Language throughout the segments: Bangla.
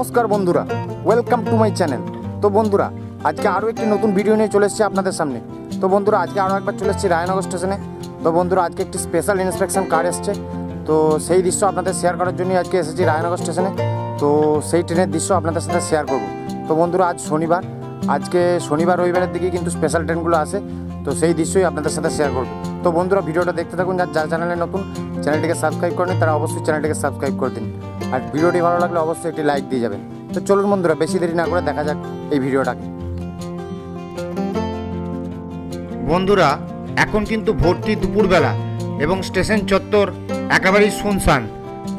নমস্কার বন্ধুরা, ওয়েলকাম টু মাই চ্যানেল। তো বন্ধুরা, আজকে আরও একটি নতুন ভিডিও নিয়ে চলে এসেছি আপনাদের সামনে। তো বন্ধুরা, আজকে আরও একবার চলে এসেছি রায়নগর স্টেশনে। তো বন্ধুরা, আজকে একটি স্পেশাল ইন্সপেকশন কার এসছে। তো সেই দৃশ্য আপনাদের শেয়ার করার জন্য আজকে এসেছি রায়নগর স্টেশনে। তো সেই ট্রেনের দৃশ্য আপনাদের সাথে শেয়ার করব। তো বন্ধুরা, আজ শনিবার, আজকে শনিবার রবিবারের দিকে কিন্তু স্পেশাল ট্রেনগুলো আসে। তো সেই দৃশ্যই আপনাদের সাথে শেয়ার করব। তো বন্ধুরা, ভিডিওটা দেখতে থাকুন। যারা চ্যানেলে নতুন, চ্যানেলটিকে সাবস্ক্রাইব করেন তারা অবশ্যই চ্যানেলটিকে সাবস্ক্রাইব করে দিন। আর ভিডিওটি ভালো লাগলে অবশ্যই একটি লাইক দিয়ে যাবেন। তো চলুন বন্ধুরা, বেশি দেরি না করে দেখা যাক এই ভিডিওটাকে। বন্ধুরা, এখন কিন্তু ভর্তি দুপুরবেলা এবং স্টেশন চত্বর একেবারেই শুনশান,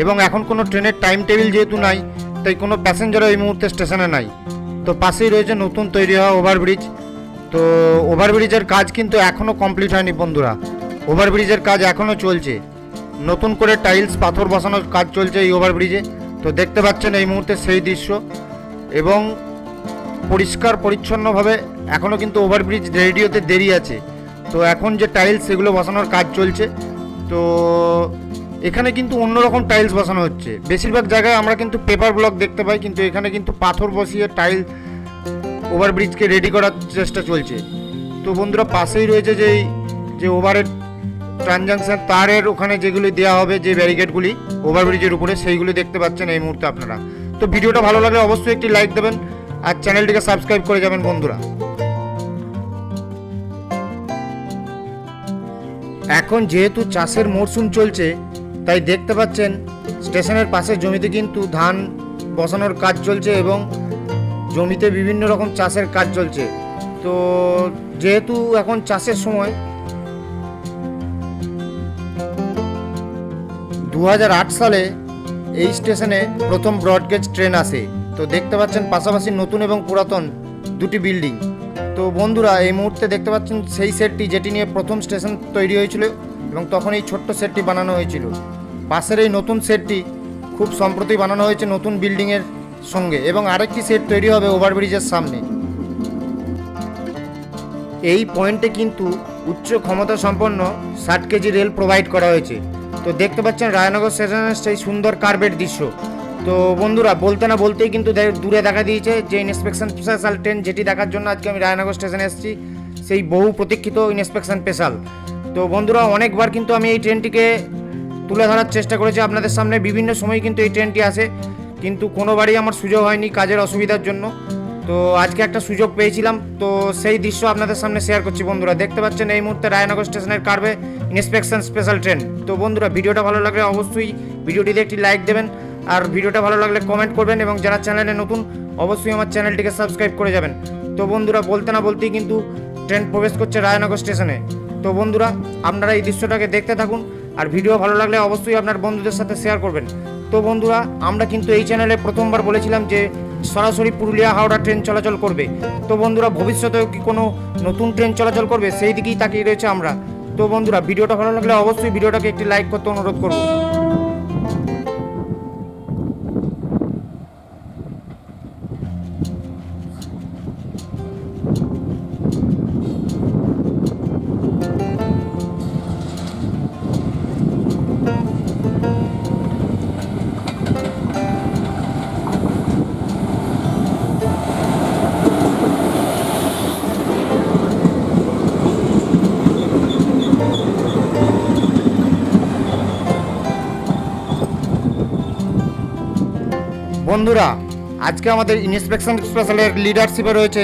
এবং এখন কোনো ট্রেনের টাইম টেবিল যেহেতু নাই, তাই কোনো প্যাসেঞ্জারও এই মুহূর্তে স্টেশনে নাই। তো পাশেই রয়েছে নতুন তৈরি হওয়া ওভারব্রিজ। তো ওভারব্রিজের কাজ কিন্তু এখনও কমপ্লিট হয়নি বন্ধুরা, ওভারব্রিজের কাজ এখনও চলছে। নতুন করে টাইলস পাথর বসানোর কাজ চলছে এই ওভারব্রিজে। তো দেখতে পাচ্ছেন এই মুহূর্তে সেই দৃশ্য, এবং পরিষ্কার পরিচ্ছন্নভাবে এখনও কিন্তু ওভারব্রিজ রেডি হতে দেরি আছে। তো এখন যে টাইলস সেগুলো বসানোর কাজ চলছে। তো এখানে কিন্তু অন্যরকম টাইলস বসানো হচ্ছে। বেশিরভাগ জায়গায় আমরা কিন্তু পেপার ব্লক দেখতে পাই, কিন্তু এখানে কিন্তু পাথর বসিয়ে টাইল ওভারব্রিজকে রেডি করার চেষ্টা চলছে। তো বন্ধুরা, পাশেই রয়েছে যে ওভারের ট্রানজাকশন তারের ওখানে যেগুলি দেওয়া হবে, যে ব্যারিকেডগুলি ওভারব্রিজের উপরে, সেইগুলি দেখতে পাচ্ছেন এই মুহূর্তে আপনারা। তো ভিডিওটা ভালো লাগলে অবশ্যই একটি লাইক দেবেন আর চ্যানেলটিকে সাবস্ক্রাইব করে যাবেন বন্ধুরা। এখন যেহেতু চাষের মরশুম চলছে, তাই দেখতে পাচ্ছেন স্টেশনের পাশে জমিতে কিন্তু ধান বসানোর কাজ চলছে এবং জমিতে বিভিন্ন রকম চাষের কাজ চলছে। তো যেহেতু এখন চাষের সময়, 2008 সালে এই স্টেশনে প্রথম ব্রডগেজ ট্রেন আসে। তো দেখতে পাচ্ছেন পাশাপাশি নতুন এবং পুরাতন দুটি বিল্ডিং। তো বন্ধুরা, এই মুহূর্তে দেখতে পাচ্ছেন সেই সেটটি যেটি নিয়ে প্রথম স্টেশন তৈরি হয়েছিল, এবং তখন এই ছোট্ট সেটটি বানানো হয়েছিল। পাশের এই নতুন সেটটি খুব সম্প্রতি বানানো হয়েছে নতুন বিল্ডিংয়ের সঙ্গে, এবং আরেকটি সেট তৈরি হবে ওভারব্রিজের সামনে। এই পয়েন্টে কিন্তু উচ্চ ক্ষমতা সম্পন্ন 60 কেজি রেল প্রোভাইড করা হয়েছে। তো দেখতে পাচ্ছেন রায়নগর স্টেশনের সেই সুন্দর কার্ভের দৃশ্য। তো বন্ধুরা, বলতে না বলতেই কিন্তু দূরে দেখা দিয়েছে যে ইন্সপেকশন স্পেশাল ট্রেন, যেটি দেখার জন্য আজকে আমি রায়নগর স্টেশনে এসেছি, সেই বহু প্রতীক্ষিত ইন্সপেকশন স্পেশাল। তো বন্ধুরা, অনেকবার কিন্তু আমি এই ট্রেনটিকে তুলে ধরার চেষ্টা করেছি আপনাদের সামনে। বিভিন্ন সময় কিন্তু এই ট্রেনটি আসে, কিন্তু কোনোবারই আমার সুযোগ হয়নি কাজের অসুবিধার জন্য। তো আজকে একটা সুযোগ পেয়েছিলাম, তো সেই দৃশ্য আপনাদের সামনে শেয়ার করছি বন্ধুরা। দেখতে পাচ্ছেন এই মুহূর্তে রায়নগর স্টেশনের কার্ভে ইন্সপেকশন স্পেশাল ট্রেন। তো বন্ধুরা, ভিডিওটা ভালো লাগলে অবশ্যই ভিডিওটিতে একটি লাইক দেবেন, আর ভিডিওটা ভালো লাগলে কমেন্ট করবেন, এবং যারা চ্যানেলে নতুন অবশ্যই আমার চ্যানেলটিকে সাবস্ক্রাইব করে যাবেন। তো বন্ধুরা, বলতে না বলতেই কিন্তু ট্রেন প্রবেশ করছে রায়নগর স্টেশনে। তো বন্ধুরা, আপনারা এই দৃশ্যটাকে দেখতে থাকুন, আর ভিডিও ভালো লাগলে অবশ্যই আপনার বন্ধুদের সাথে শেয়ার করবেন। তো বন্ধুরা, আমরা কিন্তু এই চ্যানেলে প্রথমবার বলেছিলাম যে সরাসরি পুরুলিয়া হাওড়া ট্রেন চলাচল করবে। তো বন্ধুরা, ভবিষ্যতেও কি কোনো নতুন ট্রেন চলাচল করবে, সেই দিকেই তাকিয়ে রয়েছে আমরা। তো বন্ধুরা, ভিডিওটা ভালো লাগলে অবশ্যই ভিডিওটাকে একটি লাইক করতে অনুরোধ করব। বন্ধুরা, আজকে আমাদের ইন্সপেকশন স্পেশালের লিডারশিপে রয়েছে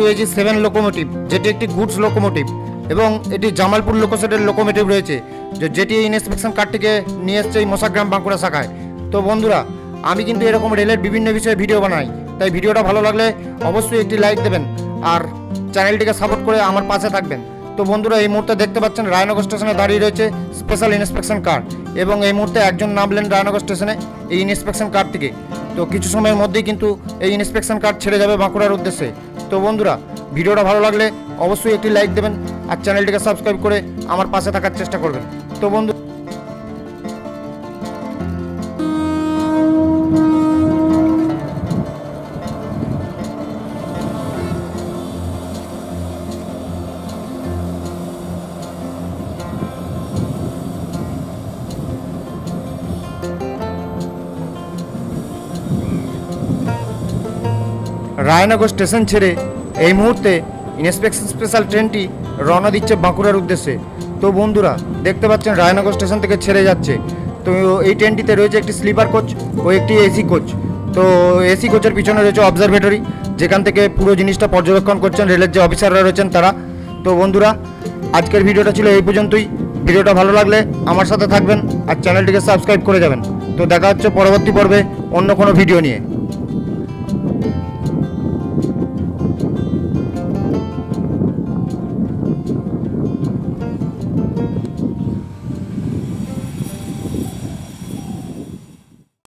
WAG-7 লোকোমোটিভ, যেটি একটি গুডস লোকোমোটিভ, এবং এটি জামালপুর লোকোসেটের লোকোমোটিভ রয়েছে, যেটি এই ইন্সপেকশন কারটিকে নিয়ে এসছে এই মশাগ্রাম বাঁকুড়া শাখায়। তো বন্ধুরা, আমি কিন্তু এরকম রেলের বিভিন্ন বিষয়ে ভিডিও বানাই, তাই ভিডিওটা ভালো লাগলে অবশ্যই একটি লাইক দেবেন, আর চ্যানেলটিকে সাপোর্ট করে আমার পাশে থাকবেন। তো বন্ধুরা, এই মুহূর্তে দেখতে পাচ্ছেন রায়নগর স্টেশনে দাঁড়িয়ে রয়েছে স্পেশাল ইন্সপেকশন কার, এবং এই মুহূর্তে একজন নামলেন রায়নগর স্টেশনে এই ইন্সপেকশন কার থেকে। তো কিছু সময়ের মধ্যেই কিন্তু এই ইন্সপেকশন কার ছেড়ে যাবে বাঁকুড়ার উদ্দেশ্যে। তো বন্ধুরা, ভিডিওটা ভালো লাগলে অবশ্যই একটি লাইক দেবেন, আর চ্যানেলটিকে সাবস্ক্রাইব করে আমার পাশে থাকার চেষ্টা করবেন। তো বন্ধু রায়নগর স্টেশন ছেড়ে এই মুহূর্তে ইন্সপেকশন স্পেশাল ট্রেনটি রওনা দিচ্ছে বাঁকুড়ার উদ্দেশ্যে। তো বন্ধুরা দেখতে পাচ্ছেন রায়নগর স্টেশন থেকে ছেড়ে যাচ্ছে। তো এই ট্রেনটিতে রয়েছে একটি স্লিপার কোচ ও একটি এসি কোচ। তো এসি কোচের পিছনে রয়েছে অবজারভেটরি, যেখান থেকে পুরো জিনিসটা পর্যবেক্ষণ করছেন রেলের যে অফিসাররা রয়েছেন তারা। তো বন্ধুরা আজকের ভিডিওটা ছিল এই পর্যন্তই। ভিডিওটা ভালো লাগলে আমার সাথে থাকবেন আর চ্যানেলটিকে সাবস্ক্রাইব করে যাবেন। তো দেখা হচ্ছে পরবর্তী পর্বে অন্য কোনো ভিডিও নিয়ে।